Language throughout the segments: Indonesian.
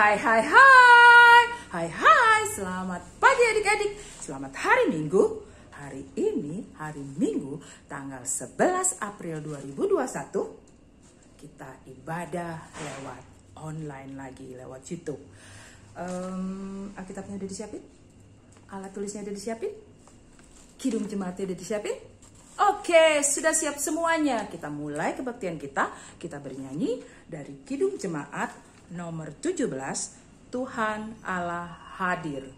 Hai hai hai. Hai hai, selamat pagi adik-adik. Selamat hari Minggu. Hari ini hari Minggu tanggal 11 April 2021. Kita ibadah lewat online lagi, lewat YouTube. Alkitabnya udah disiapin? Alat tulisnya udah disiapin? Kidung jemaatnya udah disiapin? Oke, sudah siap semuanya. Kita mulai kebaktian kita. Kita bernyanyi dari Kidung Jemaat nomor 17, Tuhan Allah hadir.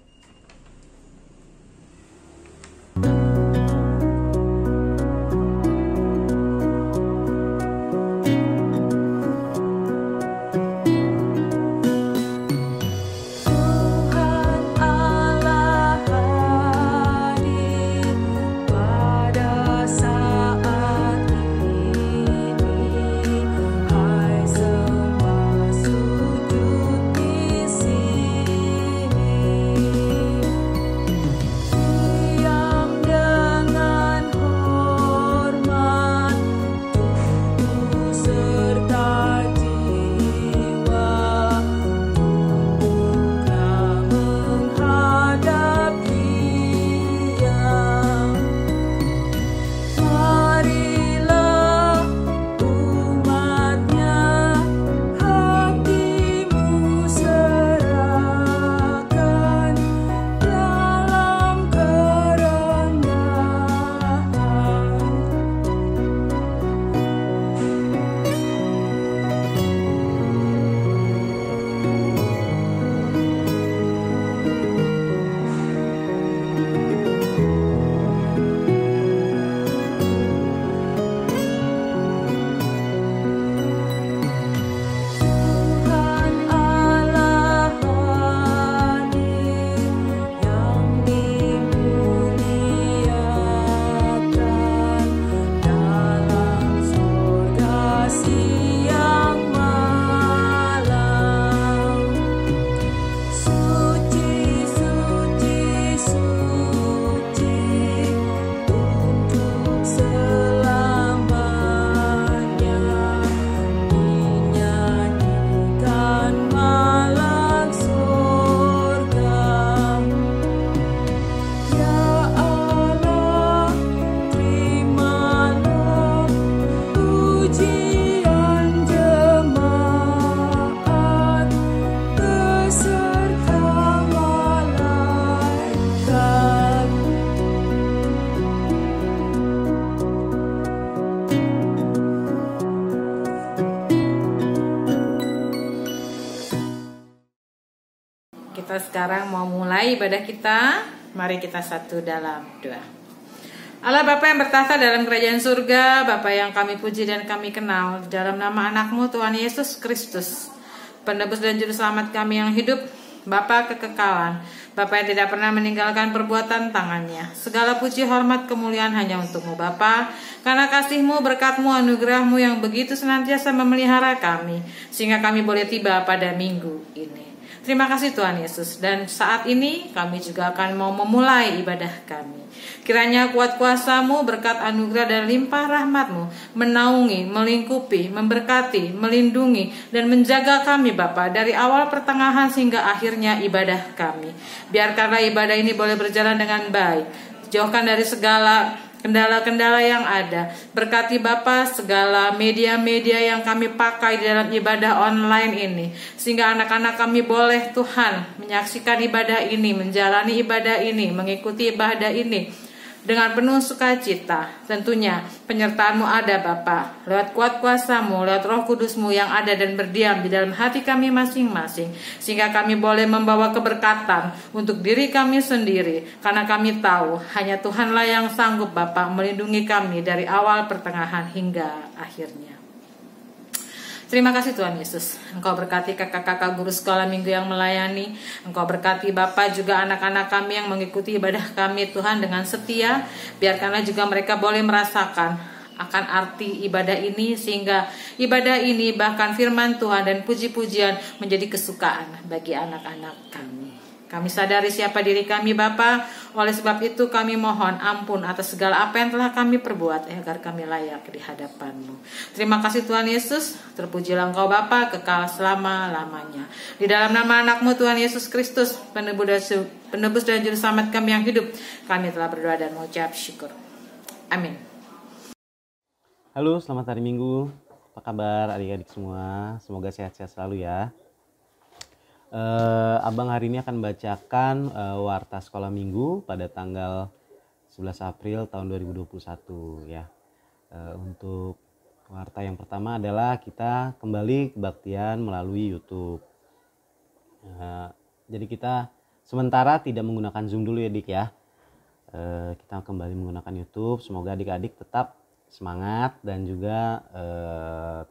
Kita sekarang mau mulai ibadah kita. Mari kita satu dalam doa. Allah Bapa yang bertahta dalam kerajaan surga, Bapa yang kami puji dan kami kenal, dalam nama anak-Mu Tuhan Yesus Kristus, penebus dan juru selamat kami yang hidup, Bapa kekekalan, Bapa yang tidak pernah meninggalkan perbuatan tangannya. Segala puji, hormat, kemuliaan hanya untuk-Mu Bapa, karena kasih-Mu, berkat-Mu, anugerah-Mu yang begitu senantiasa memelihara kami, sehingga kami boleh tiba pada minggu ini. Terima kasih Tuhan Yesus. Dan saat ini kami juga akan mau memulai ibadah kami. Kiranya kuat kuasa-Mu, berkat anugerah dan limpah rahmat-Mu menaungi, melingkupi, memberkati, melindungi, dan menjaga kami Bapa dari awal pertengahan hingga akhirnya ibadah kami. Biarkanlah ibadah ini boleh berjalan dengan baik. Jauhkan dari segala kendala-kendala yang ada. Berkati Bapa segala media-media yang kami pakai di dalam ibadah online ini, sehingga anak-anak kami boleh Tuhan menyaksikan ibadah ini, menjalani ibadah ini, mengikuti ibadah ini dengan penuh sukacita. Tentunya penyertaan-Mu ada Bapa, lewat kuat kuasa-Mu, lewat Roh Kudus-Mu yang ada dan berdiam di dalam hati kami masing-masing, sehingga kami boleh membawa keberkatan untuk diri kami sendiri, karena kami tahu hanya Tuhanlah yang sanggup Bapa melindungi kami dari awal, pertengahan hingga akhirnya. Terima kasih Tuhan Yesus. Engkau berkati kakak-kakak guru sekolah minggu yang melayani. Engkau berkati Bapa juga anak-anak kami yang mengikuti ibadah kami Tuhan dengan setia. Biarkanlah juga mereka boleh merasakan akan arti ibadah ini, sehingga ibadah ini bahkan firman Tuhan dan puji-pujian menjadi kesukaan bagi anak-anak kami. Kami sadari siapa diri kami Bapa. Oleh sebab itu kami mohon ampun atas segala apa yang telah kami perbuat, agar kami layak di hadapan-Mu. Terima kasih Tuhan Yesus. Terpujilah Engkau Bapa kekal selama-lamanya. Di dalam nama anak-Mu Tuhan Yesus Kristus, penebus dan juru selamat kami yang hidup, kami telah berdoa dan mengucap syukur. Amin. Halo, selamat hari Minggu. Apa kabar adik-adik semua? Semoga sehat-sehat selalu ya. Abang hari ini akan bacakan warta sekolah minggu pada tanggal 11 April tahun 2021 ya. Untuk warta yang pertama adalah kita kembali kebaktian melalui YouTube. Jadi kita sementara tidak menggunakan Zoom dulu ya Dik ya. Kita kembali menggunakan YouTube. Semoga adik-adik tetap semangat dan juga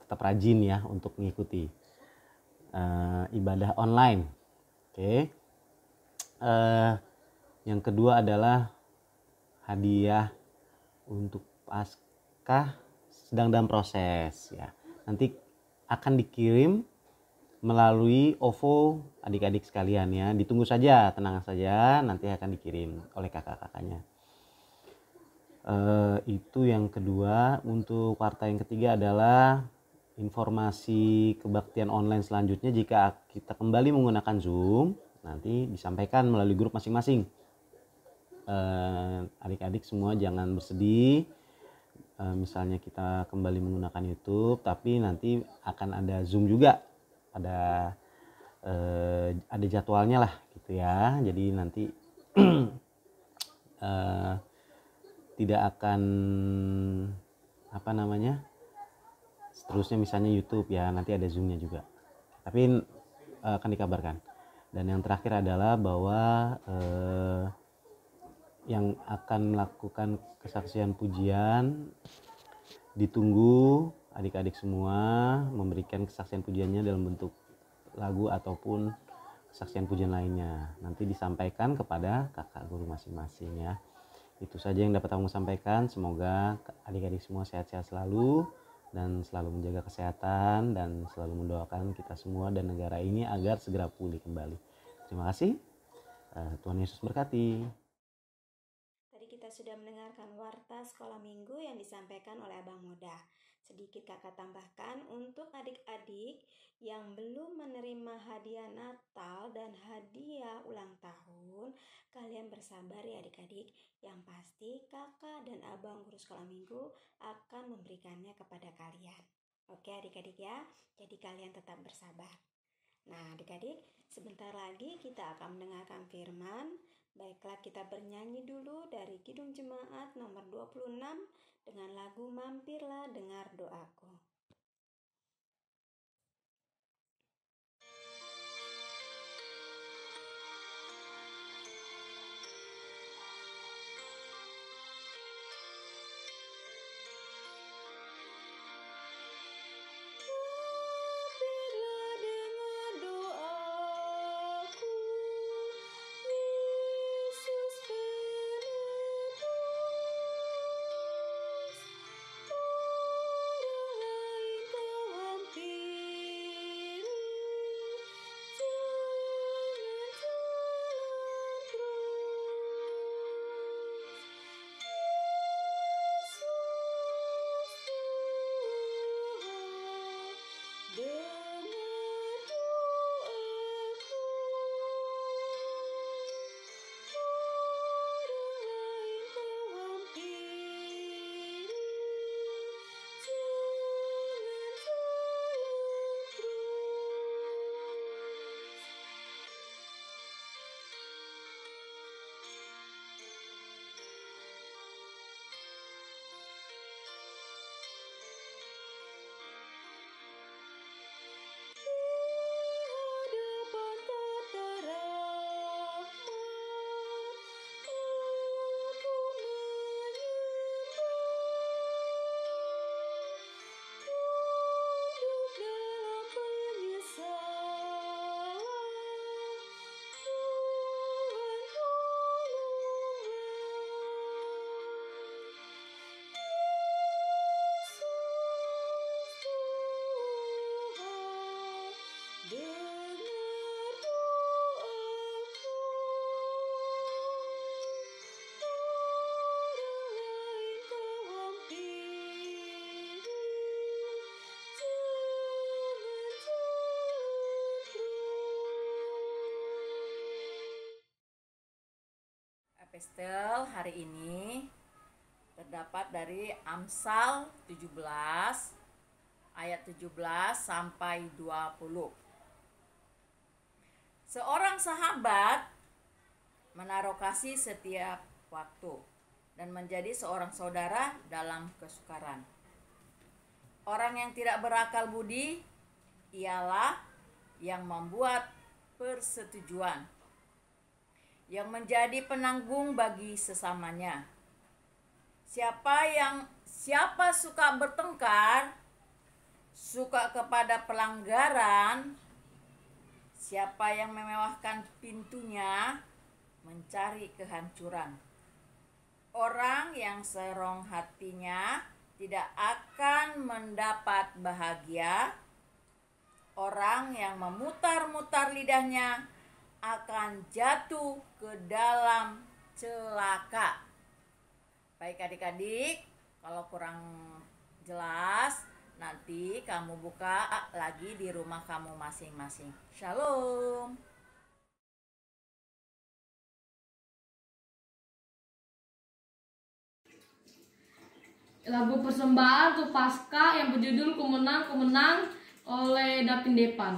tetap rajin ya untuk mengikuti ibadah online. Oke. Yang kedua adalah hadiah untuk Paskah sedang dalam proses ya. Nanti akan dikirim melalui OVO adik-adik sekalian ya. Ditunggu saja, tenang saja, nanti akan dikirim oleh kakak-kakaknya. Itu yang kedua. Untuk warta yang ketiga adalah informasi kebaktian online selanjutnya. Jika kita kembali menggunakan Zoom, nanti disampaikan melalui grup masing-masing. Adik-adik semua jangan bersedih. Misalnya kita kembali menggunakan YouTube, tapi nanti akan ada Zoom juga. Ada jadwalnya lah gitu ya. Jadi nanti tidak akan seterusnya misalnya YouTube ya, nanti ada Zoom-nya juga. Tapi akan dikabarkan. Dan yang terakhir adalah bahwa yang akan melakukan kesaksian pujian ditunggu adik-adik semua memberikan kesaksian pujiannya dalam bentuk lagu ataupun kesaksian pujian lainnya. Nanti disampaikan kepada kakak guru masing-masing ya. Itu saja yang dapat aku sampaikan. Semoga adik-adik semua sehat-sehat selalu dan selalu menjaga kesehatan dan selalu mendoakan kita semua dan negara ini agar segera pulih kembali. Terima kasih. Tuhan Yesus berkati. Tadi kita sudah mendengarkan warta sekolah minggu yang disampaikan oleh Abang Moda. Sedikit kakak tambahkan untuk adik-adik yang belum menerima hadiah Natal dan hadiah ulang tahun, kalian bersabar ya adik-adik. Yang pasti kakak dan abang guru sekolah minggu akan memberikannya kepada kalian. Oke adik-adik ya, jadi kalian tetap bersabar. Nah adik-adik, sebentar lagi kita akan mendengarkan firman. Baiklah kita bernyanyi dulu dari Kidung Jemaat nomor 26 dengan lagu Mampirlah Dengar Doaku. Epistel hari ini terdapat dari Amsal 17 ayat 17 sampai 20. Seorang sahabat menaruh kasih setiap waktu dan menjadi seorang saudara dalam kesukaran. Orang yang tidak berakal budi ialah yang membuat persetujuan, yang menjadi penanggung bagi sesamanya. Siapa suka bertengkar, suka kepada pelanggaran, siapa yang memewahkan pintunya, mencari kehancuran. Orang yang serong hatinya tidak akan mendapat bahagia. Orang yang memutar-mutar lidahnya akan jatuh ke dalam celaka. Baik adik-adik, kalau kurang jelas nanti kamu buka lagi di rumah kamu masing-masing. Shalom. Lagu persembahan untuk Paskah yang berjudul Kumenang Kumenang oleh Davin Depan.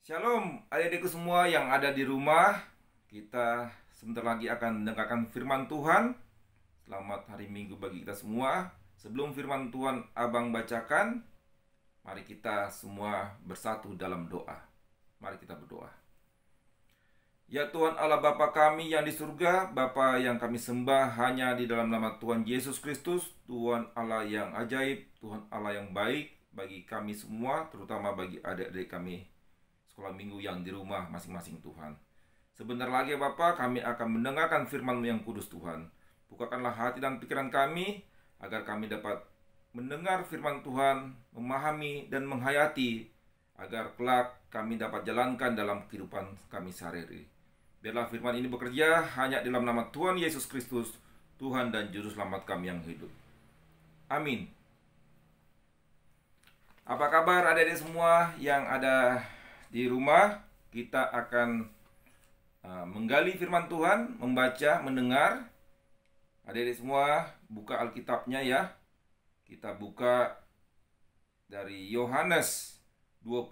Shalom adik-adikku semua yang ada di rumah. Kita sebentar lagi akan mendengarkan firman Tuhan. Selamat hari Minggu bagi kita semua. Sebelum firman Tuhan Abang bacakan, mari kita semua bersatu dalam doa. Mari kita berdoa. Ya Tuhan Allah Bapa kami yang di surga, Bapa yang kami sembah hanya di dalam nama Tuhan Yesus Kristus, Tuhan Allah yang ajaib, Tuhan Allah yang baik bagi kami semua, terutama bagi adik-adik kami sekolah minggu yang di rumah masing-masing Tuhan. Sebentar lagi Bapa, kami akan mendengarkan firman-Mu yang kudus Tuhan. Bukakanlah hati dan pikiran kami, agar kami dapat mendengar firman Tuhan, memahami dan menghayati, agar kelak kami dapat jalankan dalam kehidupan kami sehari-hari. Biarlah firman ini bekerja hanya dalam nama Tuhan Yesus Kristus, Tuhan dan Juru Selamat kami yang hidup. Amin. Apa kabar adik-adik semua yang ada di rumah? Kita akan menggali firman Tuhan, membaca, mendengar. Adik-adik semua buka Alkitabnya ya. Kita buka dari Yohanes 20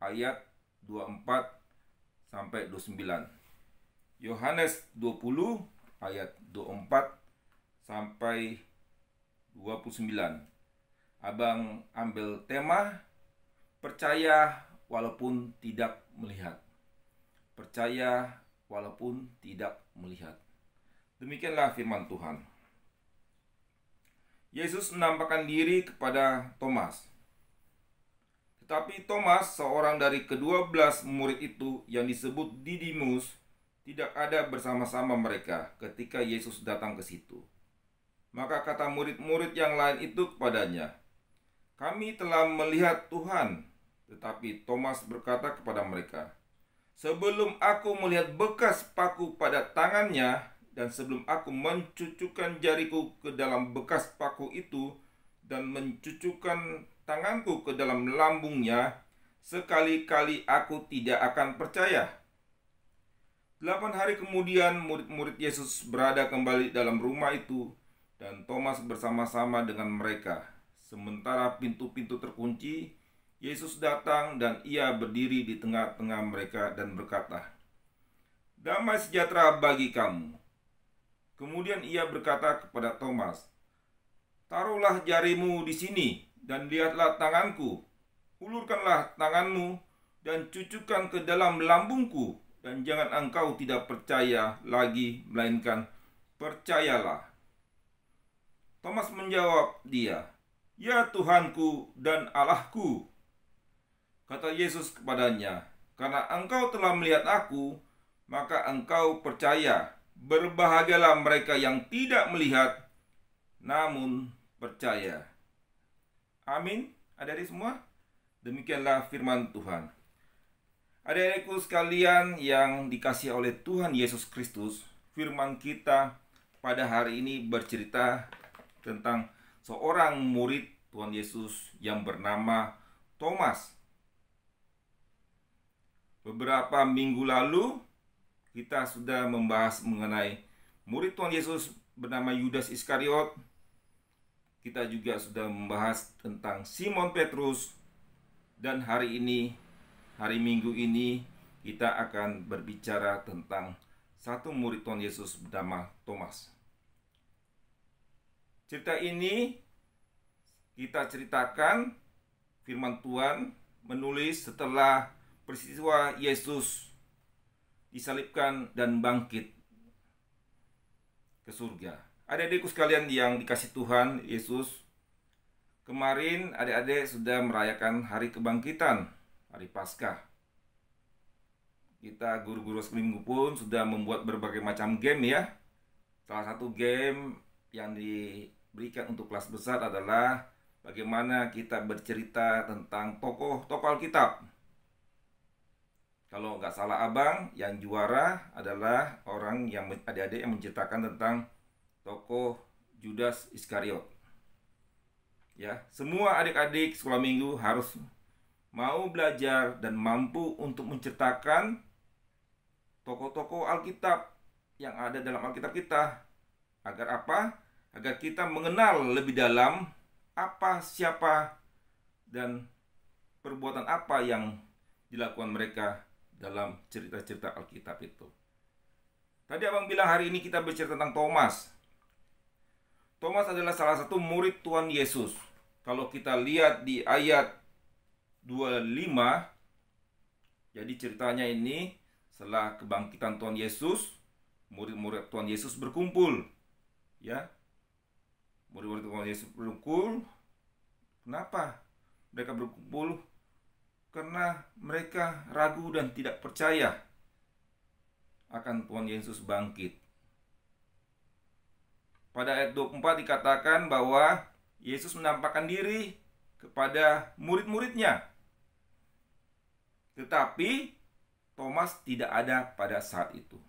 ayat 24 sampai 29. Yohanes 20 ayat 24 sampai 29. Abang ambil tema percaya walaupun tidak melihat. Percaya walaupun tidak melihat. Demikianlah firman Tuhan. Yesus menampakkan diri kepada Thomas. Tetapi Thomas, seorang dari ke-12 murid itu yang disebut Didimus, tidak ada bersama-sama mereka ketika Yesus datang ke situ. Maka kata murid-murid yang lain itu kepadanya, "Kami telah melihat Tuhan." Tetapi Thomas berkata kepada mereka, "Sebelum aku melihat bekas paku pada tangannya, dan sebelum aku mencucukkan jariku ke dalam bekas paku itu, dan mencucukkan tanganku ke dalam lambungnya, sekali-kali aku tidak akan percaya." 8 hari kemudian murid-murid Yesus berada kembali dalam rumah itu, dan Thomas bersama-sama dengan mereka. Sementara pintu-pintu terkunci, Yesus datang dan ia berdiri di tengah-tengah mereka dan berkata, "Damai sejahtera bagi kamu." Kemudian ia berkata kepada Thomas, "Taruhlah jarimu di sini dan lihatlah tanganku. Ulurkanlah tanganmu dan cucukkan ke dalam lambungku, dan jangan engkau tidak percaya lagi, melainkan percayalah." Thomas menjawab dia, "Ya Tuhanku dan Allahku." Kata Yesus kepadanya, "Karena engkau telah melihat aku, maka engkau percaya. Berbahagialah mereka yang tidak melihat, namun percaya." Amin, adik-adik semua. Demikianlah firman Tuhan. Adik-adikku sekalian yang dikasihi oleh Tuhan Yesus Kristus, firman kita pada hari ini bercerita tentang seorang murid Tuhan Yesus yang bernama Thomas. Beberapa minggu lalu kita sudah membahas mengenai murid Tuhan Yesus bernama Yudas Iskariot. Kita juga sudah membahas tentang Simon Petrus. Dan hari ini, hari Minggu ini, kita akan berbicara tentang satu murid Tuhan Yesus bernama Thomas. Cerita ini kita ceritakan, firman Tuhan menulis setelah peristiwa Yesus disalibkan dan bangkit ke surga. Adik-adikku sekalian yang dikasihi Tuhan Yesus, kemarin adik-adik sudah merayakan hari kebangkitan, hari Paskah. Kita guru-guru seminggu pun sudah membuat berbagai macam game ya. Salah satu game yang diberikan untuk kelas besar adalah bagaimana kita bercerita tentang tokoh-tokoh Alkitab. Kalau nggak salah abang, yang juara adalah orang yang adik-adik yang menceritakan tentang tokoh Yudas Iskariot. Ya, semua adik-adik sekolah minggu harus mau belajar dan mampu untuk menceritakan tokoh-tokoh Alkitab yang ada dalam Alkitab kita. Agar apa? Agar kita mengenal lebih dalam apa, siapa, dan perbuatan apa yang dilakukan mereka dalam cerita-cerita Alkitab itu. Tadi abang bilang hari ini kita bercerita tentang Thomas. Thomas adalah salah satu murid Tuhan Yesus. Kalau kita lihat di ayat 25, jadi ceritanya ini setelah kebangkitan Tuhan Yesus, murid-murid Tuhan Yesus berkumpul. Ya, murid-murid Tuhan Yesus berkumpul. Kenapa mereka berkumpul? Karena mereka ragu dan tidak percaya akan Tuhan Yesus bangkit. Pada ayat 24 dikatakan bahwa Yesus menampakkan diri kepada murid-muridnya. Tetapi Thomas tidak ada pada saat itu.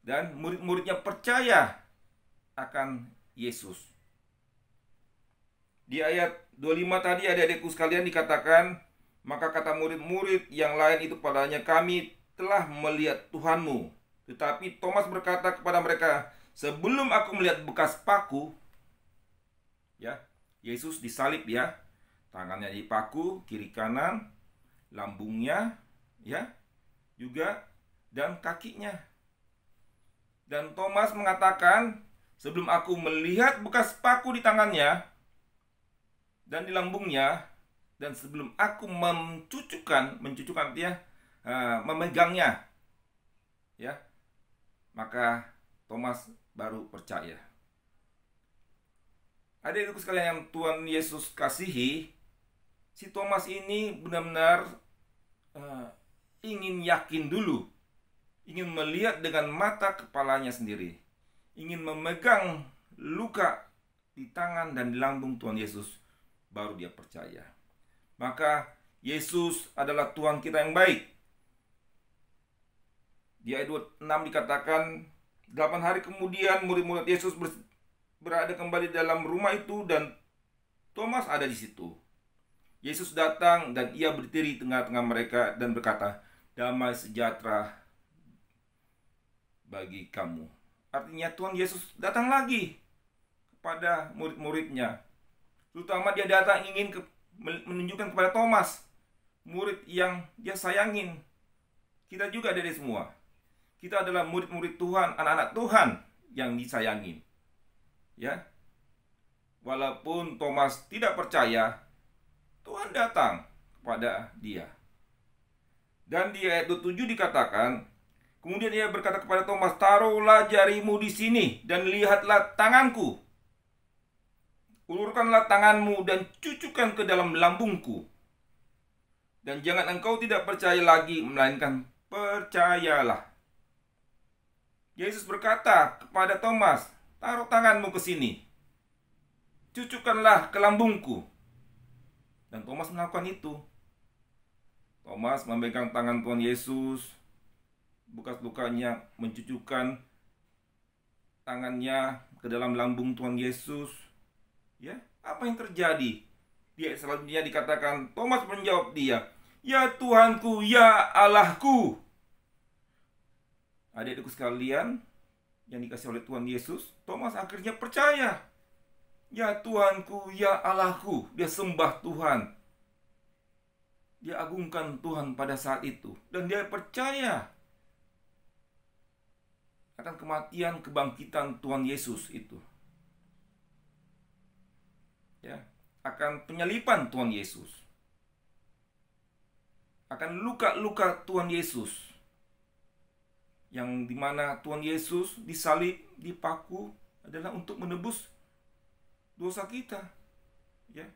Dan murid-muridnya percaya akan Yesus. Di ayat 25 tadi adik-adikku sekalian dikatakan, maka kata murid-murid yang lain itu padanya, "Kami telah melihat Tuhanmu." Tetapi Thomas berkata kepada mereka, "Sebelum aku melihat bekas paku," ya, Yesus disalib ya, tangannya dipaku kiri kanan, lambungnya ya, juga dan kakinya. Dan Thomas mengatakan, "Sebelum aku melihat bekas paku di tangannya dan di lambungnya, dan sebelum aku mencucukkan dia memegangnya, ya, maka Thomas baru percaya." Adik-adikku sekalian yang Tuhan Yesus kasihi, si Thomas ini benar-benar ingin yakin dulu, ingin melihat dengan mata kepalanya sendiri, ingin memegang luka di tangan dan di lambung Tuhan Yesus, baru dia percaya. Maka Yesus adalah Tuhan kita yang baik. Di ayat 26 dikatakan, 8 hari kemudian murid-murid Yesus berada kembali dalam rumah itu dan Thomas ada di situ. Yesus datang dan ia berdiri di tengah-tengah mereka dan berkata, "Damai sejahtera bagi kamu." Artinya Tuhan Yesus datang lagi kepada murid-muridnya. Terutama dia datang ingin menunjukkan kepada Thomas, murid yang dia sayangin. Kita juga dari semua. Kita adalah murid-murid Tuhan, anak-anak Tuhan yang disayangin. Ya. Walaupun Thomas tidak percaya, Tuhan datang kepada dia. Dan di ayat 7 dikatakan, kemudian ia berkata kepada Thomas, "Taruhlah jarimu di sini dan lihatlah tanganku. Ulurkanlah tanganmu dan cucukkan ke dalam lambungku. Dan jangan engkau tidak percaya lagi, melainkan percayalah." Yesus berkata kepada Thomas, "Taruh tanganmu ke sini. Cucukkanlah ke lambungku." Dan Thomas melakukan itu. Thomas memegang tangan Tuhan Yesus, bekas lukanya, mencucukkan tangannya ke dalam lambung Tuhan Yesus. Ya, apa yang terjadi? Dia selanjutnya dikatakan, Thomas menjawab dia, "Ya Tuhanku, ya Allahku." Adik-adikku sekalian yang dikasih oleh Tuhan Yesus, Thomas akhirnya percaya. Ya Tuhanku, ya Allahku. Dia sembah Tuhan. Dia agungkan Tuhan pada saat itu. Dan dia percaya akan kematian, kebangkitan Tuhan Yesus itu. Ya, akan penyalipan Tuhan Yesus. Akan luka-luka Tuhan Yesus. Yang dimana Tuhan Yesus disalib, dipaku adalah untuk menebus dosa kita. Ya.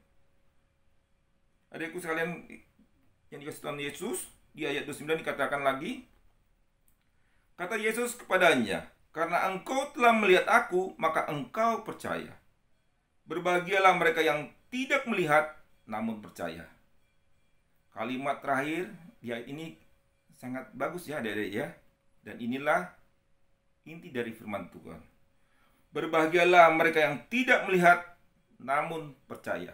Adikku sekalian yang dikasih Tuhan Yesus, di ayat 29 dikatakan lagi, kata Yesus kepadanya, "Karena engkau telah melihat aku, maka engkau percaya. Berbahagialah mereka yang tidak melihat, namun percaya." Kalimat terakhir di ayat ini sangat bagus ya adik-adik ya. Dan inilah inti dari firman Tuhan. Berbahagialah mereka yang tidak melihat, namun percaya.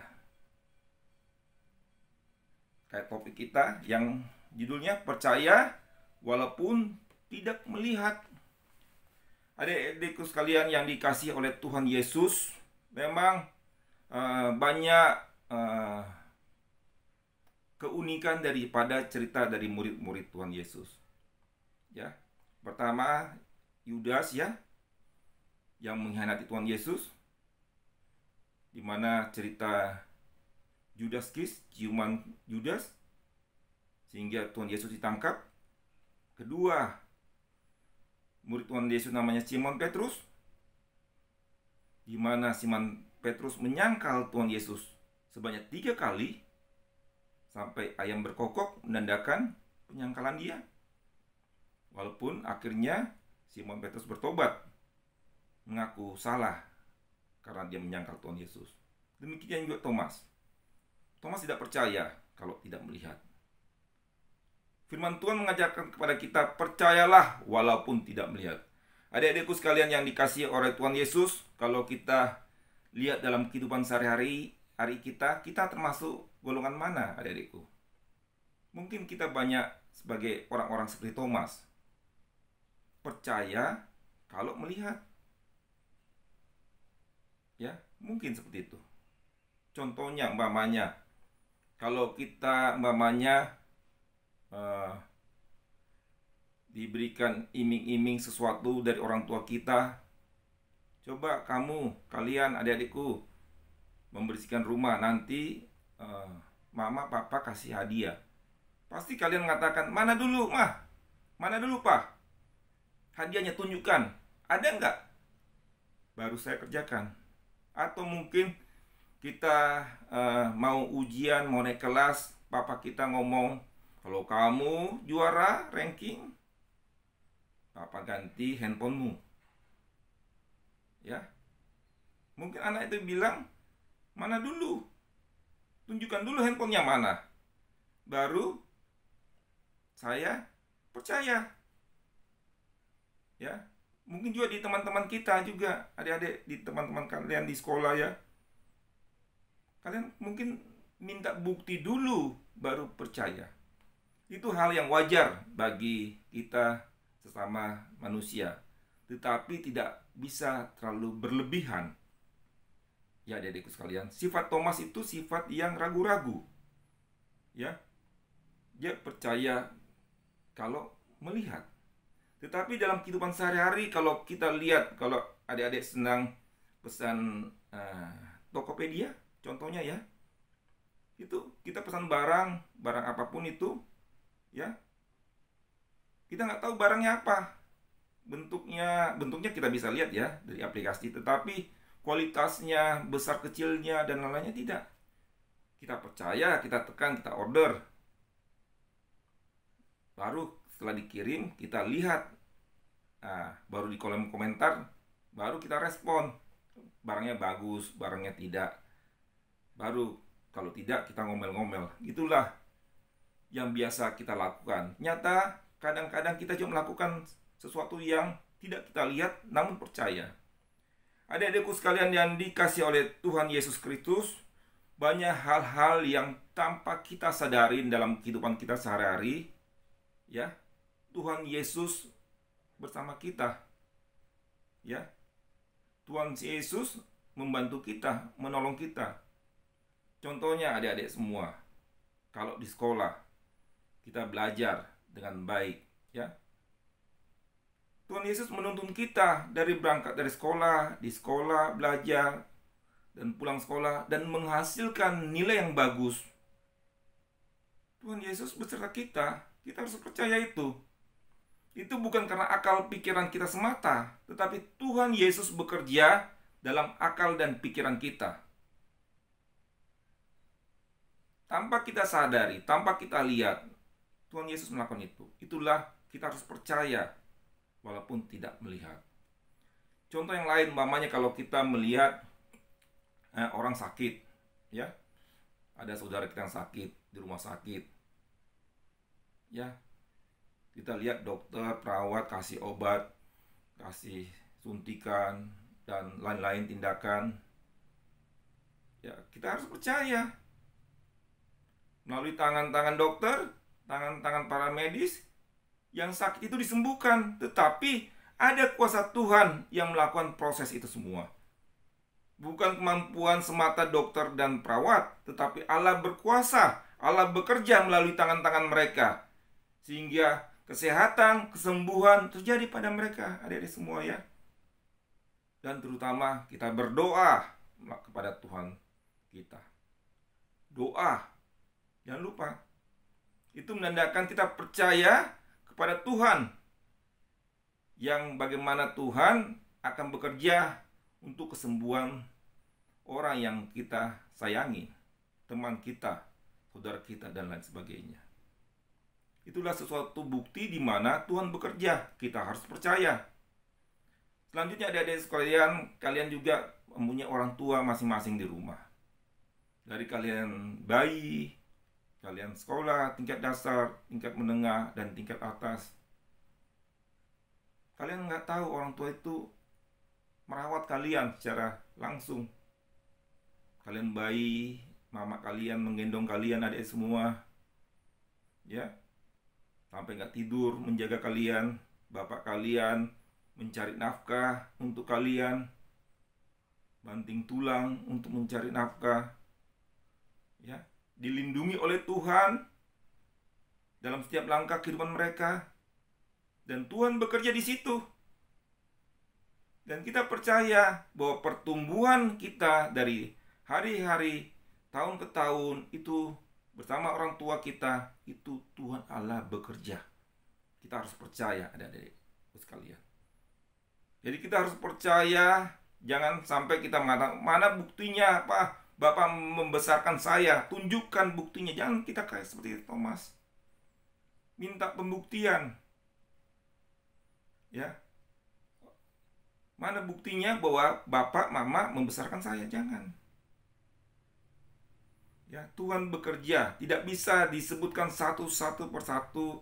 Kayak topik kita yang judulnya percaya walaupun tidak melihat. Adik-adikku sekalian yang dikasihi oleh Tuhan Yesus, memang banyak keunikan daripada cerita dari murid-murid Tuhan Yesus. Ya, pertama Yudas ya, yang mengkhianati Tuhan Yesus, di mana cerita Judas Kis, ciuman Judas, sehingga Tuhan Yesus ditangkap. Kedua, murid Tuhan Yesus namanya Simon Petrus, di mana Simon Petrus menyangkal Tuhan Yesus sebanyak 3 kali, sampai ayam berkokok menandakan penyangkalan dia. Walaupun akhirnya Simon Petrus bertobat, mengaku salah karena dia menyangkal Tuhan Yesus. Demikian juga Thomas. Thomas tidak percaya kalau tidak melihat. Firman Tuhan mengajarkan kepada kita, percayalah walaupun tidak melihat. Adik-adikku sekalian yang dikasihi oleh Tuhan Yesus, kalau kita lihat dalam kehidupan sehari-hari kita termasuk golongan mana adik-adikku? Mungkin kita banyak sebagai orang-orang seperti Thomas. Percaya kalau melihat. Ya, mungkin seperti itu. Contohnya umpamanya, kalau kita umpamanya diberikan iming-iming sesuatu dari orang tua kita, coba kalian adik-adikku membersihkan rumah, nanti mama papa kasih hadiah. Pasti kalian mengatakan, mana dulu mah, mana dulu pak, hadiahnya tunjukkan, ada enggak? Baru saya kerjakan. Atau mungkin kita mau ujian, mau naik kelas, papa kita ngomong, kalau kamu juara ranking, papa ganti handphonemu. Ya, Mungkin anak itu bilang, mana dulu? Tunjukkan dulu handphonenya mana. Baru saya percaya. Ya, mungkin juga di teman-teman kita juga, adik-adik, di teman-teman kalian di sekolah ya. Kalian mungkin minta bukti dulu baru percaya. Itu hal yang wajar bagi kita sesama manusia. Tetapi tidak bisa terlalu berlebihan. Ya adik-adikku sekalian, sifat Thomas itu sifat yang ragu-ragu. Ya, dia percaya kalau melihat. Tetapi dalam kehidupan sehari-hari, kalau kita lihat, kalau adik-adik senang pesan Tokopedia, contohnya ya, itu kita pesan barang apapun itu, ya, kita nggak tahu barangnya apa, bentuknya kita bisa lihat ya dari aplikasi, tetapi kualitasnya, besar kecilnya dan lain-lainnya tidak. Kita percaya, kita tekan, kita order. Baru setelah dikirim, kita lihat. Nah, baru di kolom komentar, baru kita respon. Barangnya bagus, barangnya tidak. Baru kalau tidak, kita ngomel-ngomel. Itulah yang biasa kita lakukan. Nyata, kadang-kadang kita juga melakukan sesuatu yang tidak kita lihat, namun percaya. Adik-adikku sekalian yang dikasih oleh Tuhan Yesus Kristus, banyak hal-hal yang tanpa kita sadarin dalam kehidupan kita sehari-hari, ya, Tuhan Yesus bersama kita, ya, Tuhan Yesus membantu kita, menolong kita. Contohnya adik-adik semua, kalau di sekolah kita belajar dengan baik, ya, Tuhan Yesus menuntun kita dari berangkat dari sekolah, di sekolah belajar, dan pulang sekolah, dan menghasilkan nilai yang bagus. Tuhan Yesus beserta kita harus percaya itu. Itu bukan karena akal pikiran kita semata, tetapi Tuhan Yesus bekerja dalam akal dan pikiran kita. Tanpa kita sadari, tanpa kita lihat, Tuhan Yesus melakukan itu. Itulah kita harus percaya, walaupun tidak melihat. Contoh yang lain, umpamanya kalau kita melihat orang sakit, ya, ada saudara kita yang sakit di rumah sakit, ya, kita lihat dokter, perawat kasih obat, kasih suntikan dan lain-lain tindakan, ya, kita harus percaya melalui tangan-tangan dokter, tangan-tangan para medis, yang sakit itu disembuhkan. Tetapi ada kuasa Tuhan yang melakukan proses itu semua. Bukan kemampuan semata dokter dan perawat, tetapi Allah berkuasa, Allah bekerja melalui tangan-tangan mereka, sehingga kesehatan, kesembuhan terjadi pada mereka, adik-adik semua ya. Dan terutama kita berdoa kepada Tuhan kita. Doa, jangan lupa. Itu menandakan kita percaya kepada Tuhan, yang bagaimana Tuhan akan bekerja untuk kesembuhan orang yang kita sayangi, teman kita, saudara kita, dan lain sebagainya. Itulah sesuatu bukti di mana Tuhan bekerja. Kita harus percaya. Selanjutnya adik-adik sekalian, kalian juga mempunyai orang tua masing-masing di rumah. Dari kalian bayi, kalian sekolah, tingkat dasar, tingkat menengah, dan tingkat atas. Kalian nggak tahu orang tua itu merawat kalian secara langsung. Kalian bayi, mama kalian menggendong kalian, adik semua, ya, sampai nggak tidur menjaga kalian. Bapak kalian mencari nafkah untuk kalian, banting tulang untuk mencari nafkah, ya, dilindungi oleh Tuhan dalam setiap langkah kehidupan mereka, dan Tuhan bekerja di situ. Dan kita percaya bahwa pertumbuhan kita dari hari-hari, tahun ke tahun itu bersama orang tua kita, itu Tuhan Allah bekerja. Kita harus percaya, adik-adik sekalian. Jadi kita harus percaya, jangan sampai kita mengatakan, mana buktinya, Pak? Bapak membesarkan saya, tunjukkan buktinya. Jangan kita kayak seperti Thomas, minta pembuktian, ya. Mana buktinya bahwa bapak, mama membesarkan saya? Jangan. Ya, Tuhan bekerja, tidak bisa disebutkan satu persatu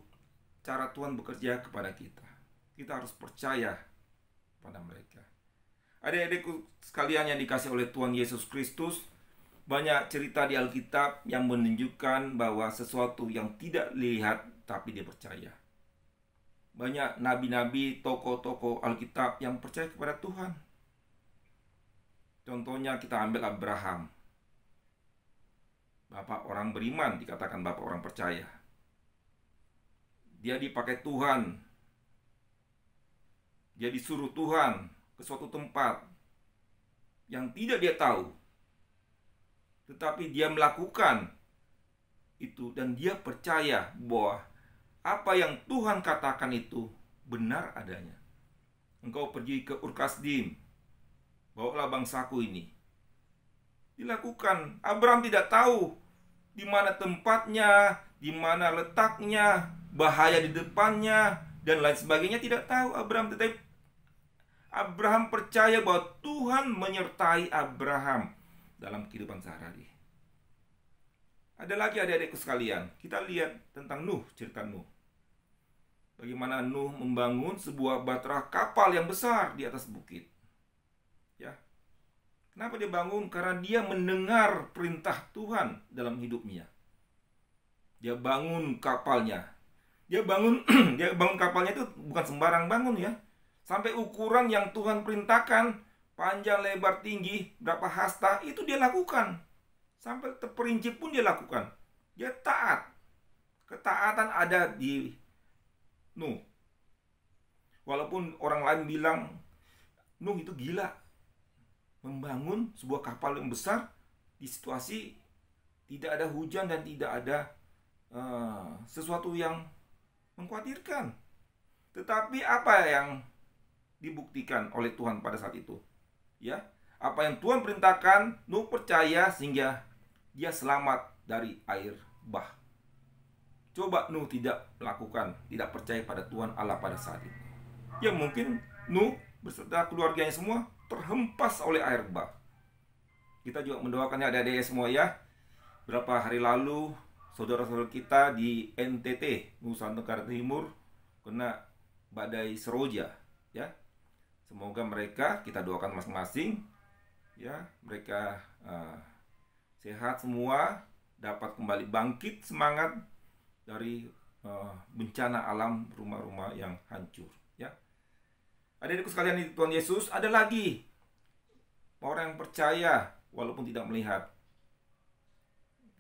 cara Tuhan bekerja kepada kita. Kita harus percaya pada mereka. Adik-adikku sekalian yang dikasih oleh Tuhan Yesus Kristus, banyak cerita di Alkitab yang menunjukkan bahwa sesuatu yang tidak dilihat tapi dia percaya. Banyak nabi-nabi, tokoh-tokoh Alkitab yang percaya kepada Tuhan. Contohnya kita ambil Abraham. Bapak orang beriman, dikatakan bapak orang percaya. Dia dipakai Tuhan. Dia disuruh Tuhan ke suatu tempat yang tidak dia tahu. Tetapi dia melakukan itu dan dia percaya bahwa apa yang Tuhan katakan itu benar adanya. Engkau pergi ke Ur-Kasdim, bawalah bangsaku ini. Dilakukan. Abraham tidak tahu di mana tempatnya, di mana letaknya, bahaya di depannya, dan lain sebagainya. Tidak tahu Abraham, tetapi Abraham percaya bahwa Tuhan menyertai Abraham dalam kehidupan sehari-hari. Ada lagi adik-adikku sekalian, kita lihat tentang Nuh, cerita Nuh. Bagaimana Nuh membangun sebuah bahtera kapal yang besar di atas bukit. Ya. Kenapa dia bangun? Karena dia mendengar perintah Tuhan dalam hidupnya. Dia bangun kapalnya. Dia bangun kapalnya itu bukan sembarang bangun ya. Sampai ukuran yang Tuhan perintahkan, panjang, lebar, tinggi, berapa hasta, itu dia lakukan. Sampai terperinci pun dia lakukan. Dia taat. Ketaatan ada di Nuh. Walaupun orang lain bilang Nuh itu gila, membangun sebuah kapal yang besar di situasi tidak ada hujan dan tidak ada sesuatu yang mengkhawatirkan. Tetapi apa yang dibuktikan oleh Tuhan pada saat itu? Ya, apa yang Tuhan perintahkan, Nuh percaya sehingga dia selamat dari air bah. Coba Nuh tidak melakukan, tidak percaya pada Tuhan Allah pada saat itu. Ya mungkin Nuh beserta keluarganya semua terhempas oleh air bah. Kita juga mendoakannya adik-adik semua ya. Berapa hari lalu saudara-saudara kita di NTT, Nusa Tenggara Timur, kena badai Seroja ya. Semoga mereka, kita doakan masing-masing ya, mereka sehat semua, dapat kembali bangkit semangat dari bencana alam, rumah-rumah yang hancur ya. Adik-adikku sekalian di Tuhan Yesus, ada lagi orang yang percaya walaupun tidak melihat.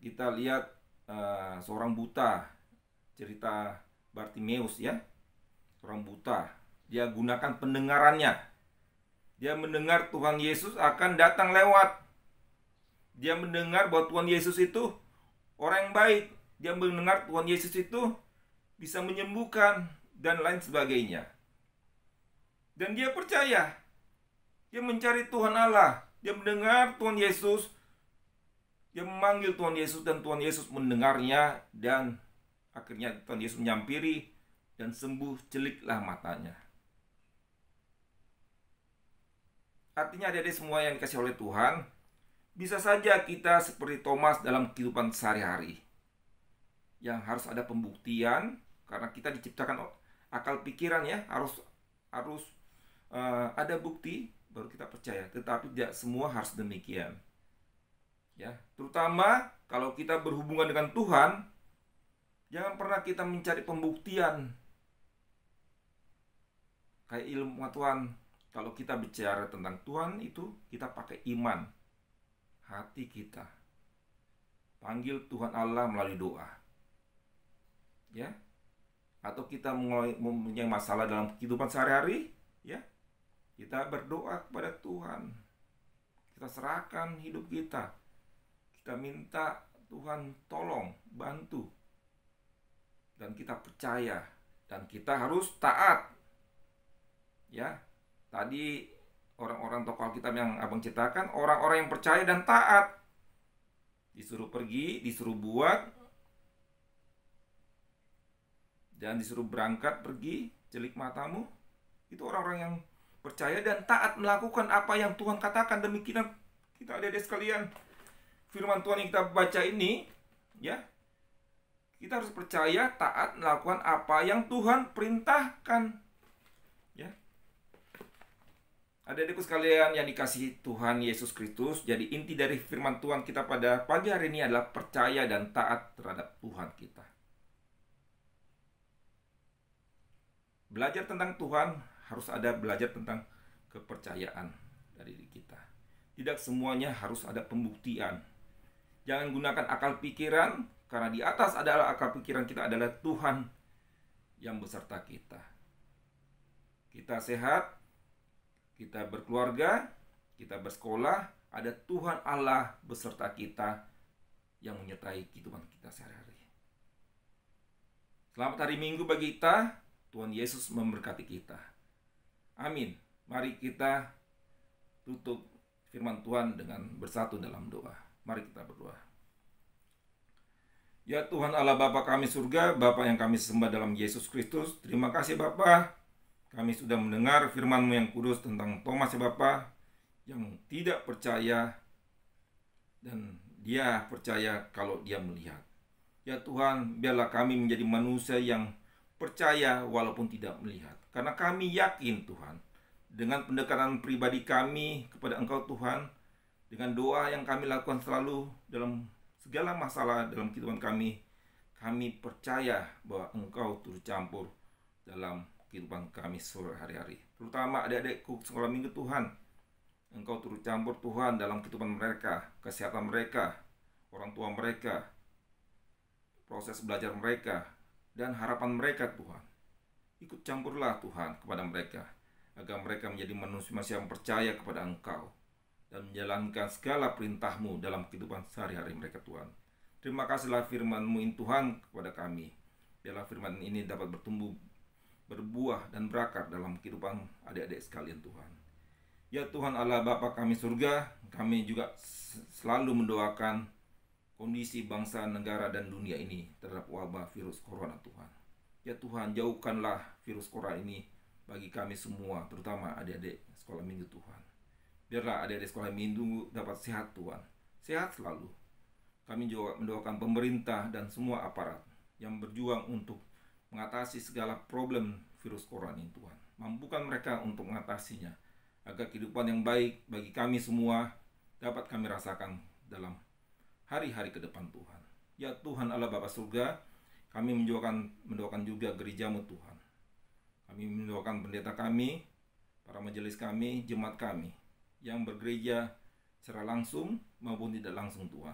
Kita lihat seorang buta, cerita Bartimeus ya. Seorang buta, dia gunakan pendengarannya. Dia mendengar Tuhan Yesus akan datang lewat. Dia mendengar bahwa Tuhan Yesus itu orang yang baik. Dia mendengar Tuhan Yesus itu bisa menyembuhkan dan lain sebagainya. Dan dia percaya. Dia mencari Tuhan Allah. Dia mendengar Tuhan Yesus. Dia memanggil Tuhan Yesus dan Tuhan Yesus mendengarnya. Dan akhirnya Tuhan Yesus menyampiri dan sembuh, celiklah matanya. Artinya adik-adik semua yang dikasih oleh Tuhan, bisa saja kita seperti Thomas dalam kehidupan sehari-hari. Yang harus ada pembuktian, karena kita diciptakan akal pikiran ya, harus ada bukti baru kita percaya. Tetapi tidak semua harus demikian. Ya, terutama kalau kita berhubungan dengan Tuhan, jangan pernah kita mencari pembuktian. Kayak ilmu pengetahuan, kalau kita bicara tentang Tuhan itu kita pakai iman, hati kita. Panggil Tuhan Allah melalui doa. Ya. Atau kita mempunyai masalah dalam kehidupan sehari-hari, ya. Kita berdoa kepada Tuhan. Kita serahkan hidup kita. Kita minta Tuhan tolong, bantu. Dan kita percaya. Dan kita harus taat. Ya. Tadi orang-orang tokoh Alkitab yang abang ceritakan, orang-orang yang percaya dan taat. Disuruh pergi, disuruh buat, dan disuruh berangkat pergi, celik matamu. Itu orang-orang yang percaya dan taat melakukan apa yang Tuhan katakan. Demikian kita adik-adik sekalian, firman Tuhan yang kita baca ini, ya, kita harus percaya, taat, melakukan apa yang Tuhan perintahkan. Ya. Adik-adikku sekalian yang dikasihi Tuhan Yesus Kristus, jadi inti dari firman Tuhan kita pada pagi hari ini adalah percaya dan taat terhadap Tuhan kita. Belajar tentang Tuhan harus ada belajar tentang kepercayaan dari diri kita. Tidak semuanya harus ada pembuktian. Jangan gunakan akal pikiran, karena di atas adalah akal pikiran kita adalah Tuhan yang beserta kita. Kita sehat, kita berkeluarga, kita bersekolah, ada Tuhan Allah beserta kita yang menyertai kehidupan kita sehari-hari. Selamat hari Minggu bagi kita. Tuhan Yesus memberkati kita. Amin. Mari kita tutup firman Tuhan dengan bersatu dalam doa. Mari kita berdoa. Ya Tuhan Allah Bapa kami surga, Bapa yang kami sembah dalam Yesus Kristus, terima kasih Bapa. Kami sudah mendengar firman-Mu yang kudus tentang Thomas ya Bapa, yang tidak percaya dan dia percaya kalau dia melihat. Ya Tuhan, biarlah kami menjadi manusia yang percaya walaupun tidak melihat. Karena kami yakin Tuhan, dengan pendekatan pribadi kami kepada Engkau Tuhan, dengan doa yang kami lakukan selalu dalam segala masalah dalam kehidupan kami percaya bahwa Engkau turut campur dalam kehidupan kami sehari-hari. Terutama adik-adikku sekolah minggu Tuhan, Engkau turut campur Tuhan dalam kehidupan mereka, kesehatan mereka, orang tua mereka, proses belajar mereka, dan harapan mereka Tuhan. Ikut campurlah Tuhan kepada mereka, agar mereka menjadi manusia yang percaya kepada Engkau dan menjalankan segala perintah-Mu dalam kehidupan sehari-hari mereka Tuhan. Terima kasihlah firman-Mu ini Tuhan kepada kami. Biarlah firman ini dapat bertumbuh, berbuah dan berakar dalam kehidupan adik-adik sekalian Tuhan. Ya Tuhan Allah Bapa kami surga, kami juga selalu mendoakan kondisi bangsa, negara, dan dunia ini terhadap wabah virus corona Tuhan. Ya Tuhan, jauhkanlah virus corona ini bagi kami semua, terutama adik-adik sekolah minggu Tuhan. Biarlah adik-adik sekolah minggu dapat sehat Tuhan, sehat selalu. Kami juga mendoakan pemerintah dan semua aparat yang berjuang untuk mengatasi segala problem virus corona ini Tuhan. Mampukan mereka untuk mengatasinya, agar kehidupan yang baik bagi kami semua dapat kami rasakan dalam hari-hari ke depan Tuhan. Ya Tuhan Allah Bapa surga, kami mendoakan juga gereja-Mu Tuhan. Kami mendoakan pendeta kami, para majelis kami, jemaat kami yang bergereja secara langsung maupun tidak langsung Tuhan.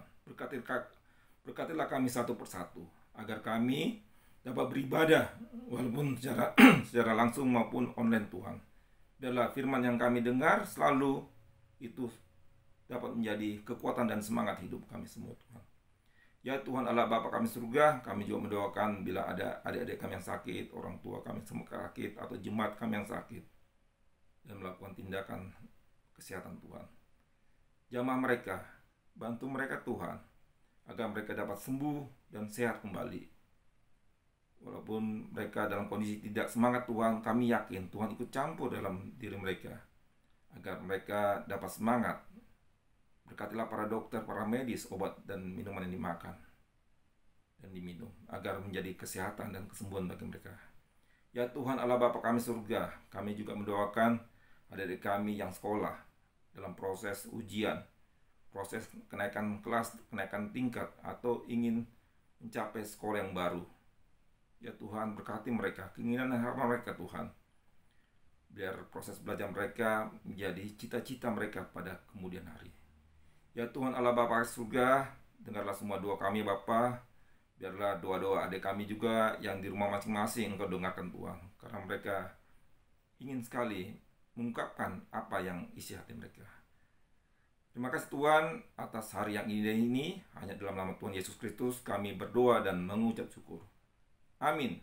Berkatilah kami satu persatu, agar kami dapat beribadah walaupun secara langsung maupun online Tuhan. Biarlah firman yang kami dengar selalu itu dapat menjadi kekuatan dan semangat hidup kami semua Tuhan. Ya Tuhan Allah Bapa kami surga, kami juga mendoakan bila ada adik-adik kami yang sakit, orang tua kami semua sakit, atau jemaat kami yang sakit, dan melakukan tindakan kesehatan Tuhan. Jamah mereka, bantu mereka Tuhan, agar mereka dapat sembuh dan sehat kembali. Walaupun mereka dalam kondisi tidak semangat Tuhan, kami yakin Tuhan ikut campur dalam diri mereka, agar mereka dapat semangat. Berkatilah para dokter, para medis, obat dan minuman yang dimakan dan diminum, agar menjadi kesehatan dan kesembuhan bagi mereka. Ya Tuhan Allah Bapa kami surga, kami juga mendoakan adik-adik kami yang sekolah dalam proses ujian, proses kenaikan kelas, kenaikan tingkat, atau ingin mencapai sekolah yang baru. Ya Tuhan, berkati mereka, keinginan dan harapan mereka Tuhan. Biar proses belajar mereka menjadi cita-cita mereka pada kemudian hari. Ya Tuhan Allah Bapa surga, dengarlah semua doa kami Bapa. Biarlah doa-doa adik kami juga yang di rumah masing-masing Engkau dengarkan Tuhan. Karena mereka ingin sekali mengungkapkan apa yang isi hati mereka. Terima kasih Tuhan atas hari yang indah ini. Hanya dalam nama Tuhan Yesus Kristus kami berdoa dan mengucap syukur. Amin.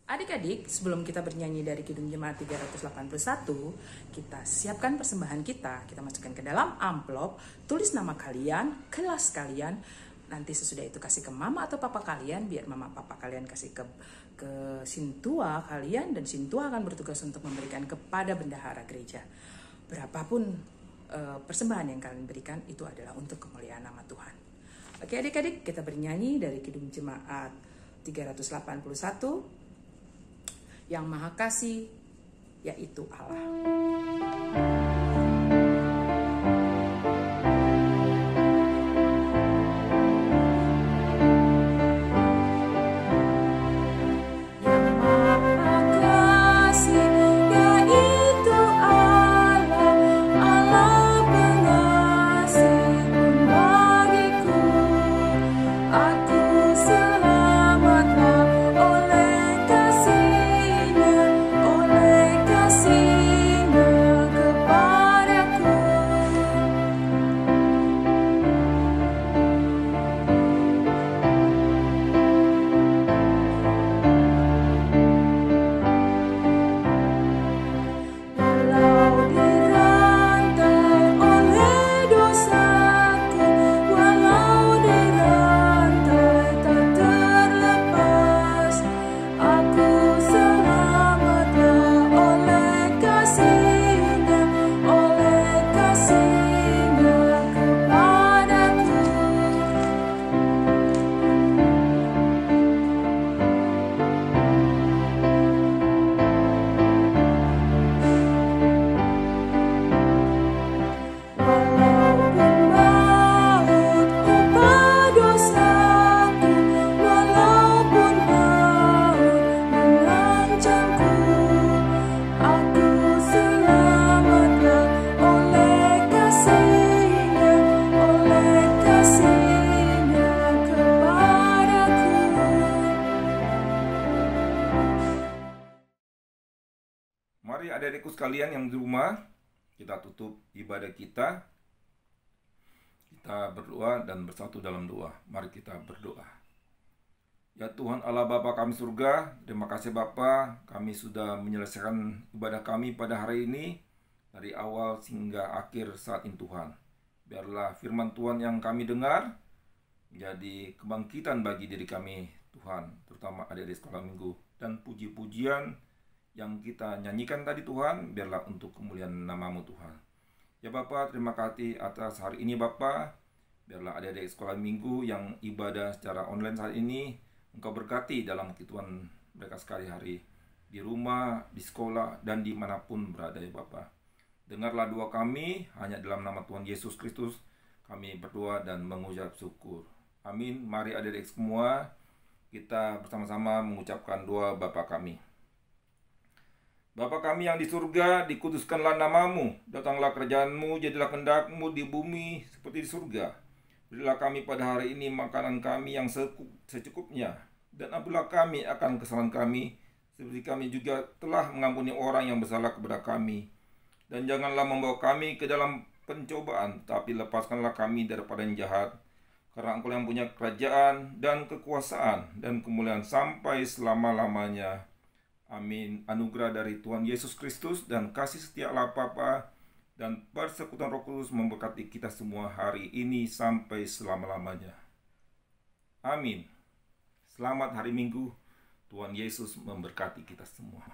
Adik-adik, sebelum kita bernyanyi dari Kidung Jemaat 381, kita siapkan persembahan kita. Kita masukkan ke dalam amplop, tulis nama kalian, kelas kalian, nanti sesudah itu kasih ke mama atau papa kalian, biar mama papa kalian kasih ke sintua kalian, dan sintua akan bertugas untuk memberikan kepada bendahara gereja. Berapapun persembahan yang kalian berikan, itu adalah untuk kemuliaan nama Tuhan. Oke adik-adik, kita bernyanyi dari Kidung Jemaat 381, Yang Maha Kasih, yaitu Allah. Mari adik-adikku sekalian yang di rumah, kita tutup ibadah kita. Kita berdoa dan bersatu dalam doa. Mari kita berdoa. Ya Tuhan Allah Bapa kami surga, terima kasih Bapa, kami sudah menyelesaikan ibadah kami pada hari ini, dari awal hingga akhir saat ini Tuhan. Biarlah firman Tuhan yang kami dengar menjadi kebangkitan bagi diri kami Tuhan, terutama adik-adik sekolah minggu, dan puji-pujian yang kita nyanyikan tadi Tuhan, biarlah untuk kemuliaan nama-Mu Tuhan. Ya Bapa, terima kasih atas hari ini Bapa. Biarlah adik-adik sekolah minggu yang ibadah secara online saat ini, Engkau berkati dalam kehidupan mereka sekali-hari, di rumah, di sekolah, dan dimanapun berada ya Bapa. Dengarlah doa kami, hanya dalam nama Tuhan Yesus Kristus kami berdoa dan mengucap syukur. Amin. Mari adik-adik semua, kita bersama-sama mengucapkan doa Bapa kami. Bapa kami yang di surga, dikuduskanlah nama-Mu, datanglah kerajaan-Mu, jadilah kehendak-Mu di bumi seperti di surga. Berilah kami pada hari ini makanan kami yang secukupnya, dan ampunilah kami akan kesalahan kami, seperti kami juga telah mengampuni orang yang bersalah kepada kami. Dan janganlah membawa kami ke dalam pencobaan, tapi lepaskanlah kami daripada yang jahat. Karena Engkau yang punya kerajaan dan kekuasaan dan kemuliaan sampai selama-lamanya. Amin. Anugerah dari Tuhan Yesus Kristus dan kasih setia Allah Bapa dan persekutuan Roh Kudus memberkati kita semua hari ini sampai selama-lamanya. Amin. Selamat hari Minggu. Tuhan Yesus memberkati kita semua.